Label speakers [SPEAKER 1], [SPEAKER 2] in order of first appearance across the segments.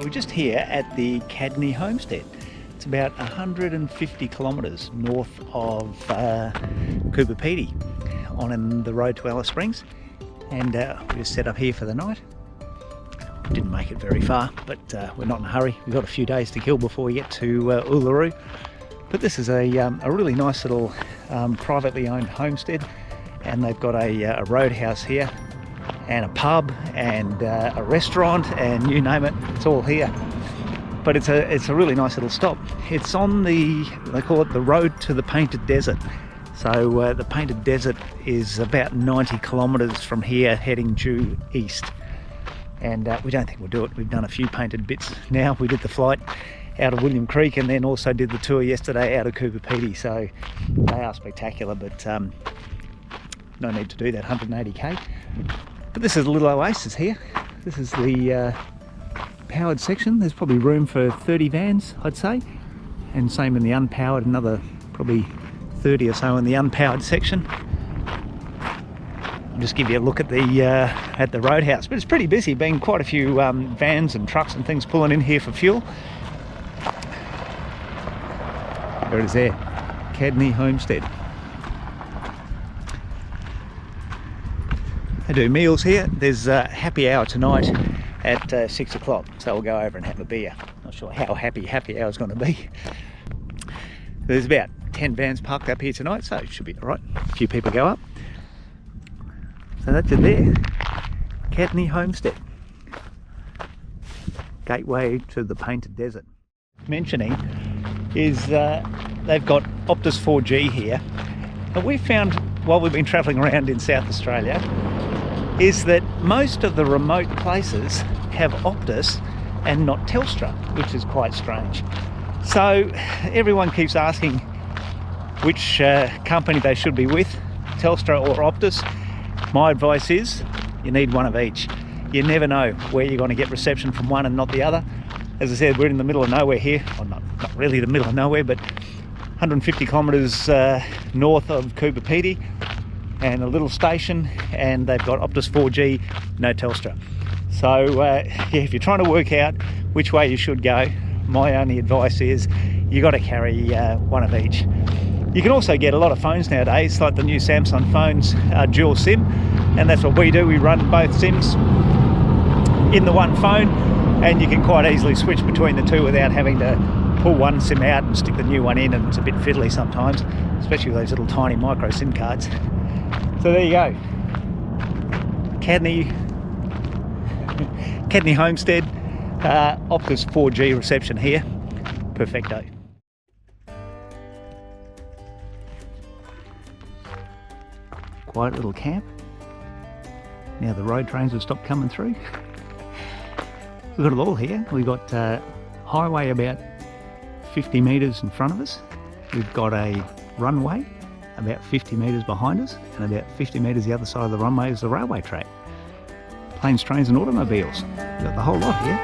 [SPEAKER 1] We're just here at the Cadney homestead. It's about 150 kilometres north of Cooper on the road to Alice Springs, and we just set up here for the night. Didn't make it very far, but we're not in a hurry. We've got a few days to kill before we get to Uluru. But this is a really nice little privately owned homestead, and they've got a roadhouse here and a pub and a restaurant and you name it, it's all here. But it's a really nice little stop. It's on they call it the road to the Painted Desert. So the Painted Desert is about 90 kilometres from here, heading due east. And we don't think we'll do it. We've done a few painted bits now. We did the flight out of William Creek and then also did the tour yesterday out of Cooper Pedy. So they are spectacular, but no need to do that 180k. But this is a little oasis here. This is the powered section. There's probably room for 30 vans, I'd say. And same in the unpowered, another probably 30 or so in the unpowered section. I'll just give you a look at the roadhouse. But it's pretty busy, being quite a few vans and trucks and things pulling in here for fuel. There it is there, Cadney Homestead. They do meals here. There's a happy hour tonight at 6 o'clock, so we'll go over and have a beer. Not sure how happy hour is going to be. There's about 10 vans parked up here tonight, so it should be all right. A few people go up. So that's it there, Cadney Homestead, gateway to the Painted Desert. Mentioning is they've got Optus 4G here. And we've found, while we've been travelling around in South Australia, is that most of the remote places have Optus and not Telstra, which is quite strange. So everyone keeps asking which company they should be with, Telstra or Optus. My advice is you need one of each. You never know where you're going to get reception from one and not the other. As I said, we're in the middle of nowhere here. Well, not really the middle of nowhere, but 150 kilometres north of Cooper Pedy, and a little station, and they've got Optus 4G, no Telstra. So yeah, if you're trying to work out which way you should go, my only advice is you got to carry one of each. You can also get a lot of phones nowadays, like the new Samsung phones, dual SIM, and that's what we do. We run both SIMs in the one phone, and you can quite easily switch between the two without having to pull one SIM out and stick the new one in, and it's a bit fiddly sometimes, especially with those little tiny micro SIM cards. So there you go, Cadney Homestead, Optus 4G reception here, perfecto. Quiet little camp. Now the road trains have stopped coming through. We've got it all here. We've got highway about 50 metres in front of us. We've got a runway about 50 metres behind us, and about 50 metres the other side of the runway is the railway track. Planes, trains and automobiles. We've got the whole lot here.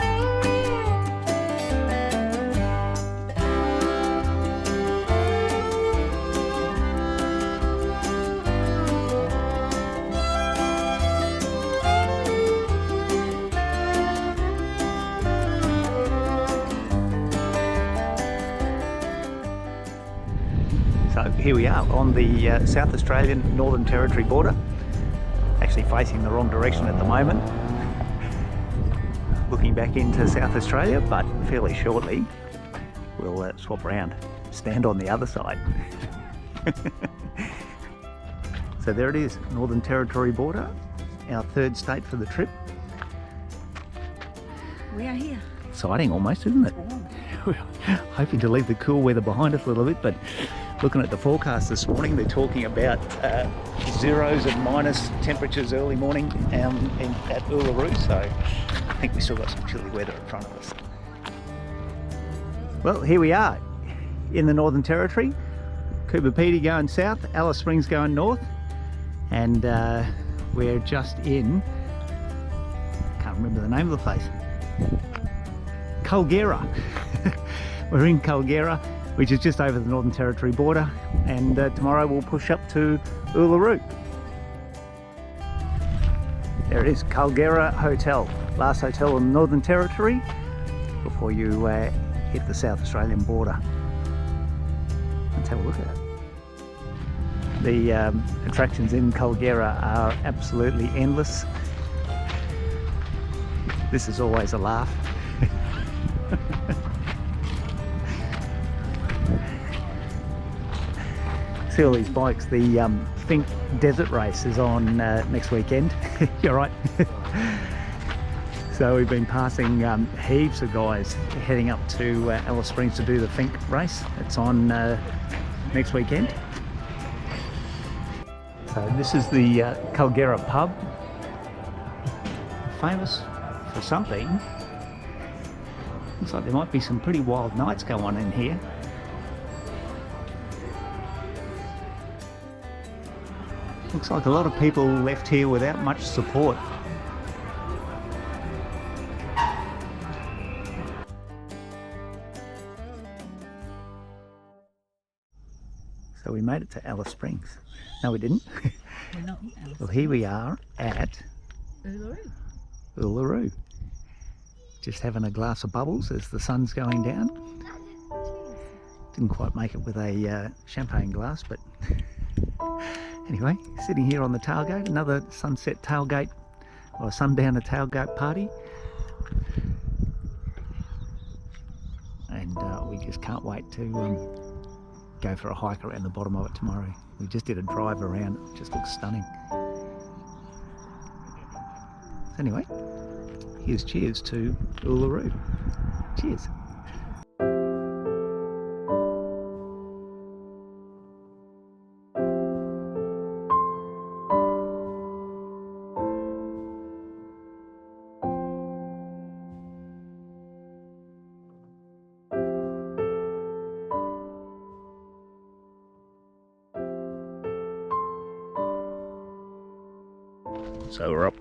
[SPEAKER 1] So here we are on the South Australian Northern Territory border, actually facing the wrong direction at the moment, looking back into South Australia, but fairly shortly we'll swap around, stand on the other side. So there it is, Northern Territory border, our third state for the trip.
[SPEAKER 2] We are here.
[SPEAKER 1] Exciting almost, isn't it? We're hoping to leave the cool weather behind us a little bit, but looking at the forecast this morning, they're talking about zeros and minus temperatures early morning at Uluru, so I think we still got some chilly weather in front of us. Well, here we are in the Northern Territory, Cooper Pedy going south, Alice Springs going north, and we're just in, can't remember the name of the place, Culgera. We're in Culgera, which is just over the Northern Territory border, and tomorrow we'll push up to Uluru. There it is, Culgera Hotel, last hotel in the Northern Territory, before you hit the South Australian border. Let's have a look at it. The attractions in Caldera are absolutely endless. This is always a laugh. See all these bikes. The Fink Desert Race is on next weekend. You're right. So we've been passing heaps of guys heading up to Alice Springs to do the Fink race. It's on next weekend. So this is the Caldera pub, famous for something. Looks like there might be some pretty wild nights going on in here. Looks like a lot of people left here without much support. So we made it to Alice Springs. No, we didn't.
[SPEAKER 2] We're not in Alice.
[SPEAKER 1] Well, here we are at
[SPEAKER 2] Uluru.
[SPEAKER 1] Uluru. Just having a glass of bubbles as the sun's going down. Didn't quite make it with a champagne glass, but anyway, sitting here on the tailgate, another sunset tailgate or a sundowner tailgate party. And we just can't wait to go for a hike around the bottom of it tomorrow. We just did a drive around, it just looks stunning. Anyway, here's cheers to Uluru. Cheers. So we're up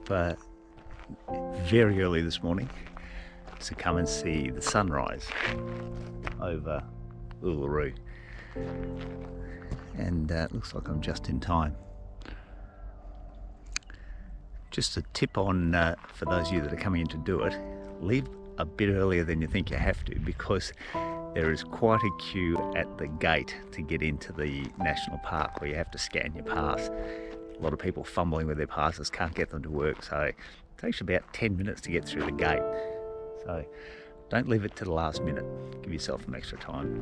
[SPEAKER 1] very early this morning to come and see the sunrise over Uluru, and it looks like I'm just in time. Just a tip on for those of you that are coming in to do it, leave a bit earlier than you think you have to, because there is quite a queue at the gate to get into the national park where you have to scan your pass. A lot of people fumbling with their passes, can't get them to work, so it takes about 10 minutes to get through the gate. So don't leave it to the last minute, give yourself some extra time.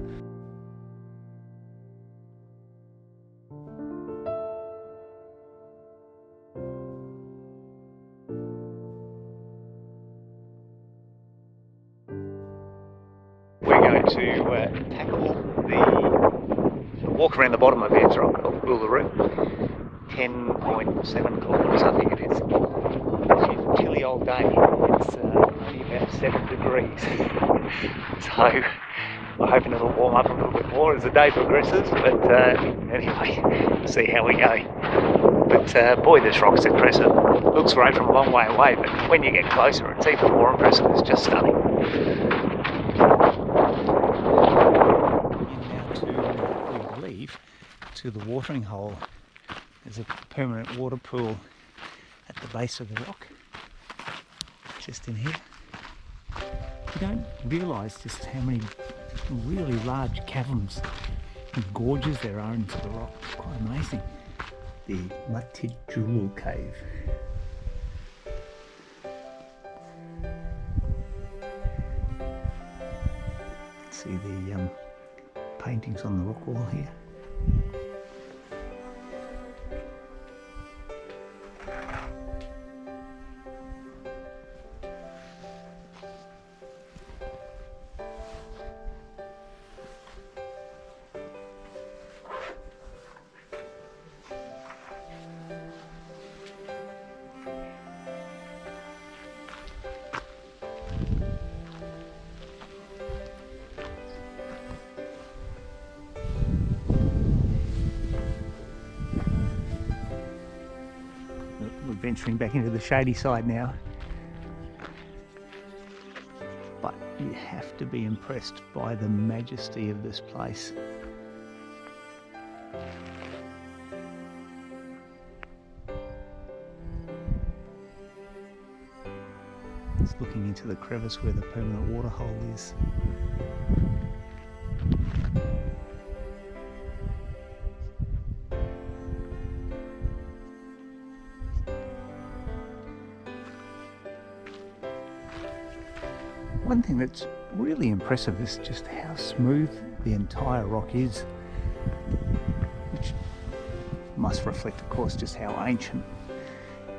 [SPEAKER 1] We're going to tackle the walk around the bottom of Ayers Rock, Uluru. 10.7 kilometres, I think it is. It's a chilly old day. It's only about 7 degrees. So I'm hoping it'll warm up a little bit more as the day progresses. But anyway, see how we go. But boy, this rock's impressive. Looks great from a long way away, but when you get closer, it's even more impressive. It's just stunning. And now we believe, to the watering hole. There's a permanent water pool at the base of the rock, just in here. You don't realise just how many really large caverns and gorges there are into the rock. It's quite amazing. The Matijulu Cave. See the paintings on the rock wall here. We're venturing back into the shady side now. But you have to be impressed by the majesty of this place. Just looking into the crevice where the permanent waterhole is. One thing that's really impressive is just how smooth the entire rock is, which must reflect, of course, just how ancient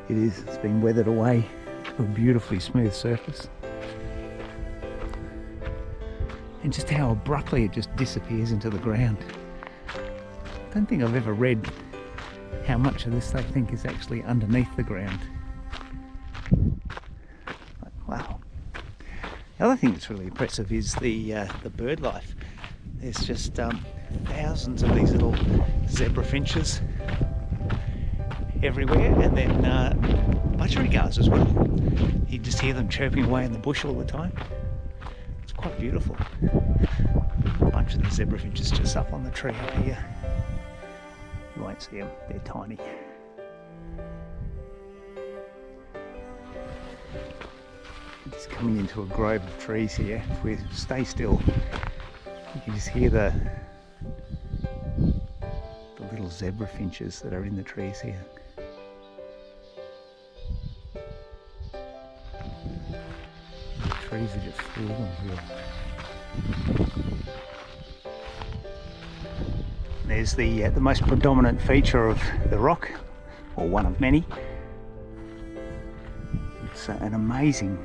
[SPEAKER 1] it is. It's been weathered away to a beautifully smooth surface. And just how abruptly it just disappears into the ground. I don't think I've ever read how much of this they think is actually underneath the ground. Wow. The other thing that's really impressive is the bird life. There's just thousands of these little zebra finches everywhere, and then budgerigars as well. You just hear them chirping away in the bush all the time. It's quite beautiful. A bunch of these zebra finches just up on the tree up here. You won't see them, they're tiny. Just coming into a grove of trees here. If we stay still, you can just hear the little zebra finches that are in the trees here. The trees are just full of them here. There's the most predominant feature of the rock, or one of many. It's an amazing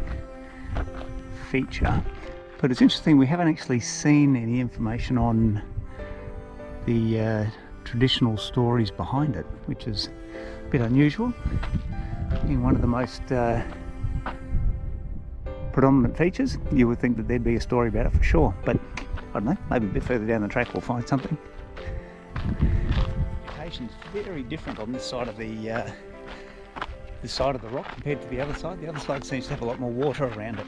[SPEAKER 1] feature, but it's interesting, we haven't actually seen any information on the traditional stories behind it, which is a bit unusual. Being one of the most predominant features, you would think that there'd be a story about it for sure, but I don't know, maybe a bit further down the track we'll find something. Vegetation's very different on this side of the rock compared to the other side. The other side seems to have a lot more water around it.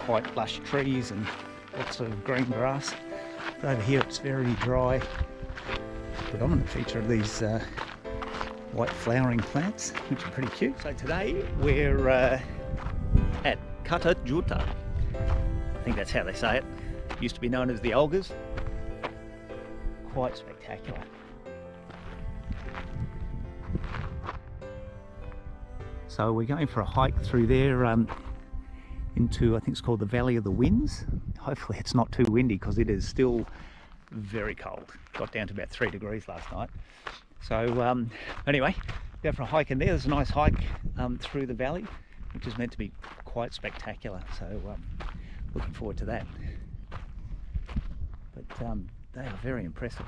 [SPEAKER 1] Quite lush trees and lots of green grass. But over here it's very dry. The predominant feature of these white flowering plants, which are pretty cute. So today we're at Kata Tjuta. I think that's how they say it. It used to be known as the Olgas. Quite spectacular. So we're going for a hike through there into, I think it's called the Valley of the Winds. Hopefully it's not too windy because it is still very cold. Got down to about 3 degrees last night. So anyway, go for a hike in there. There's a nice hike through the valley, which is meant to be quite spectacular. So looking forward to that. But they are very impressive.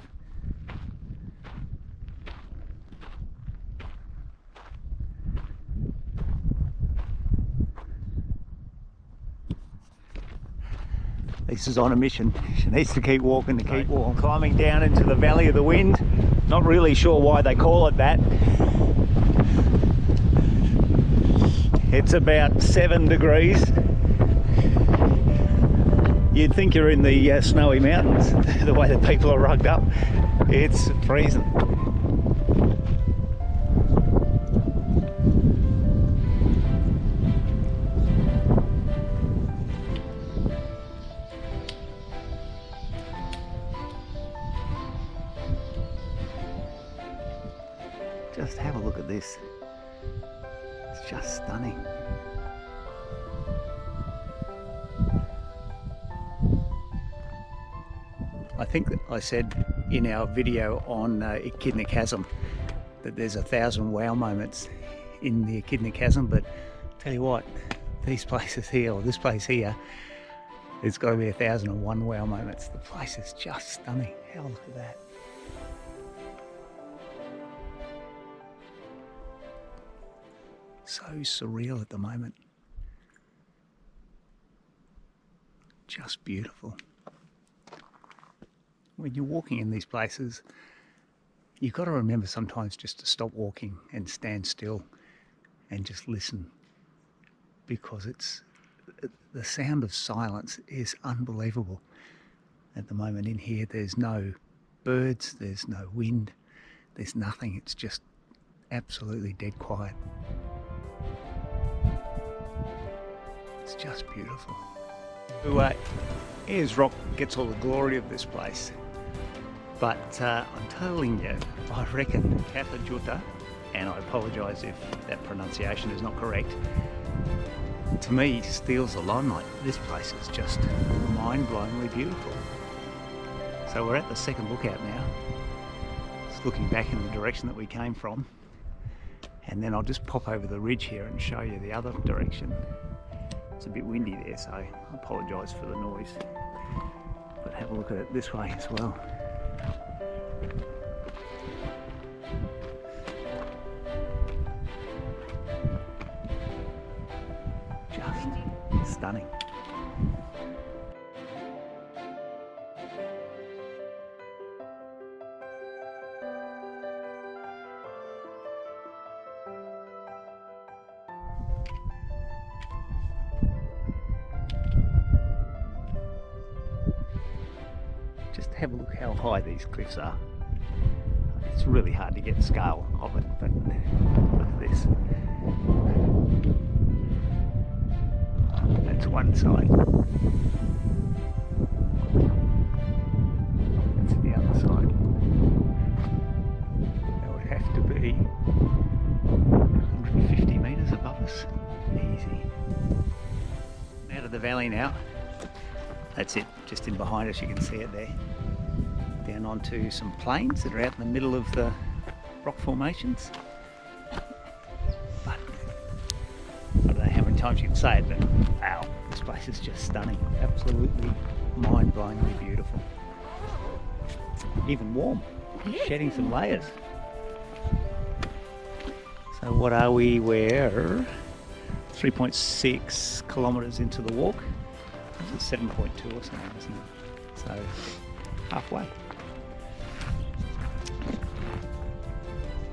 [SPEAKER 1] Lisa's on a mission. She needs to keep walking to keep walking. Climbing down into the Valley of the Wind. Not really sure why they call it that. It's about 7 degrees. You'd think you're in the snowy mountains, the way that people are rugged up. It's freezing. Just have a look at this. It's just stunning. I think that I said in our video on Echidna Chasm that there's 1,000 wow moments in the Echidna Chasm, but tell you what, these places here, or this place here, it's got to be 1,001 wow moments. The place is just stunning. Have a look at that. So surreal at the moment. Just beautiful. When you're walking in these places, you've got to remember sometimes just to stop walking and stand still and just listen, because the sound of silence is unbelievable. At the moment in here, there's no birds, there's no wind, there's nothing. It's just absolutely dead quiet. It's just beautiful. So, Ayers Rock gets all the glory of this place, but I'm telling you, I reckon Kata Tjuta, and I apologise if that pronunciation is not correct, to me steals the limelight. This place is just mind-blowingly beautiful. So we're at the second lookout now. It's looking back in the direction that we came from, and then I'll just pop over the ridge here and show you the other direction. It's a bit windy there, so I apologise for the noise, but have a look at it this way as well. Just stunning. Just have a look how high these cliffs are. It's really hard to get the scale of it, but look at this. That's one side. That's the other side. That would have to be 150 metres above us. Easy. Out of the valley now. That's it, just in behind us, you can see it there. Down onto some plains that are out in the middle of the rock formations. But I don't know how many times you can say it, but wow, this place is just stunning. Absolutely mind-blowingly beautiful. Even warm, shedding some layers. So what are we? We're 3.6 kilometres into the walk. It's 7.2 or something, isn't it? So halfway.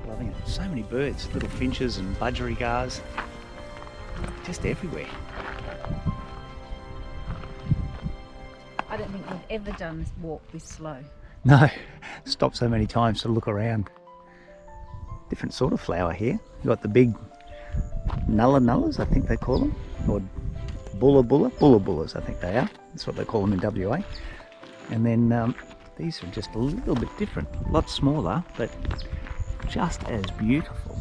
[SPEAKER 1] Loving it. So many birds, little finches and budgerigars, just everywhere.
[SPEAKER 2] I don't think we've ever done this walk this slow.
[SPEAKER 1] No, stopped so many times to look around. Different sort of flower here. You've got the big nullas, I think they call them, or bullabullas, I think they are. That's what they call them in WA. And then these are just a little bit different, a lot smaller, but just as beautiful.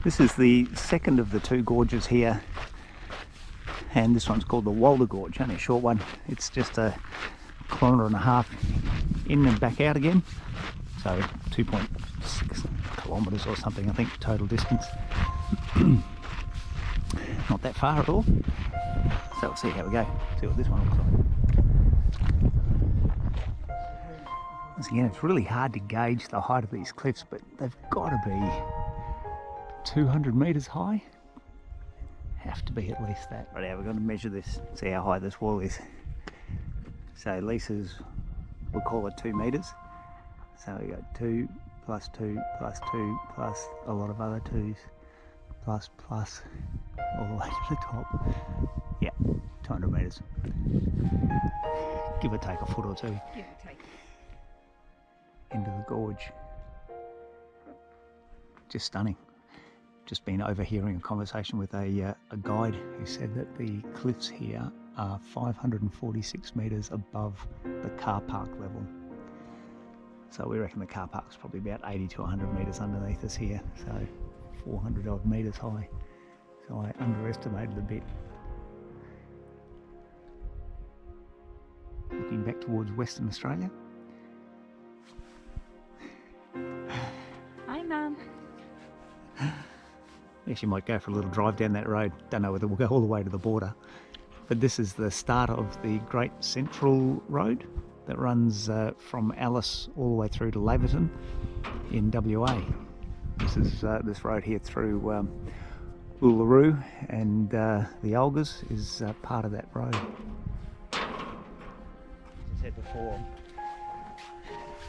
[SPEAKER 1] This is the second of the two gorges here, and this one's called the Walder Gorge, only a short one. It's just a kilometre and a half in and back out again, so 2.6 kilometres or something, I think, total distance. Not that far at all, so we'll see how we go, see what this one looks like. Once again, it's really hard to gauge the height of these cliffs, but they've got to be 200 metres high. Have to be at least that. Right now we're going to measure this, see how high this wall is. So Lisa's, we'll call it 2 metres. So we got 2 plus 2 plus 2 plus a lot of other 2s plus all the way to the top. Yeah, 200 metres. Give or take a foot or two.
[SPEAKER 2] Give or take.
[SPEAKER 1] Into the gorge. Just stunning. Just been overhearing a conversation with a guide who said that the cliffs here are 546 metres above the car park level. So we reckon the car park's probably about 80 to 100 metres underneath us here, so 400 odd metres high. So I underestimated a bit. Looking back towards Western Australia.
[SPEAKER 2] Hi, Mum.
[SPEAKER 1] Actually might go for a little drive down that road. Don't know whether we'll go all the way to the border. But this is the start of the Great Central Road that runs from Alice all the way through to Laverton in WA. This is this road here through Uluru, and the Olgas is part of that road. As I said before,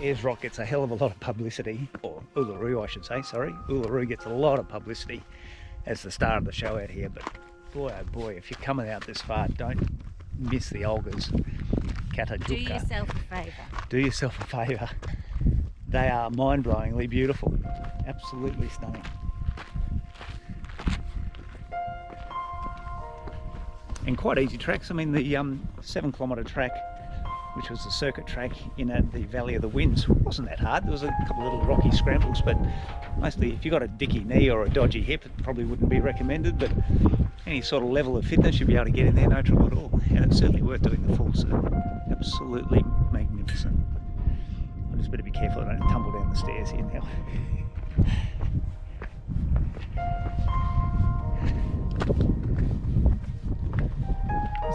[SPEAKER 1] Ayers Rock gets a hell of a lot of publicity, or Uluru I should say, sorry. Uluru gets a lot of publicity as the star of the show out here, but boy oh boy, if you're coming out this far, don't miss the Uluru-Kata Tjuta.
[SPEAKER 2] Do yourself a favour.
[SPEAKER 1] Do yourself a favour. They are mind-blowingly beautiful, absolutely stunning. And quite easy tracks. I mean, the 7-kilometre track, which was the circuit track in the Valley of the Winds, wasn't that hard. There was a couple of little rocky scrambles, but mostly if you've got a dicky knee or a dodgy hip, it probably wouldn't be recommended, but any sort of level of fitness you'll be able to get in there, no trouble at all. And it's certainly worth doing the full circuit. Absolutely magnificent. I just better be careful I don't tumble down the stairs here now.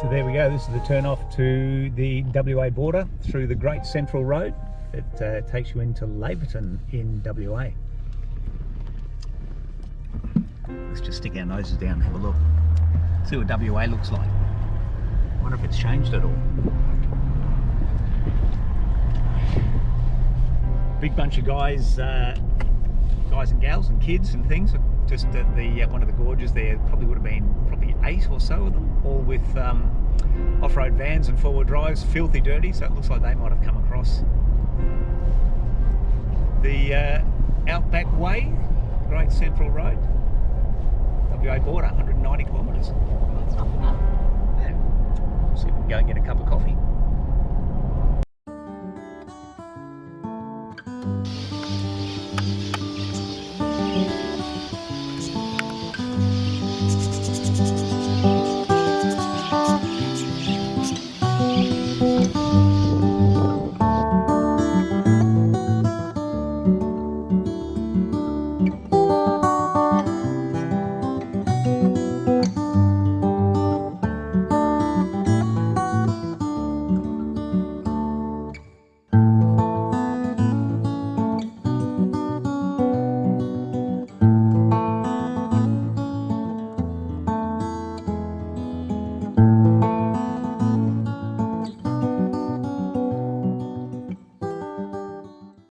[SPEAKER 1] So there we go, this is the turn off to the WA border through the Great Central Road that takes you into Laverton in WA. Let's just stick our noses down and have a look. See what WA looks like. I wonder if it's changed at all. Big bunch of guys and gals and kids and things just at the one of the gorges there. Probably would have been 8 or so of them, all with off-road vans and four-wheel drives, filthy dirty, so it looks like they might have come across the Outback Way, Great Central Road, WA border, 190 kilometres.
[SPEAKER 2] That's not far.
[SPEAKER 1] Yeah. See if we can go and get a cup of coffee.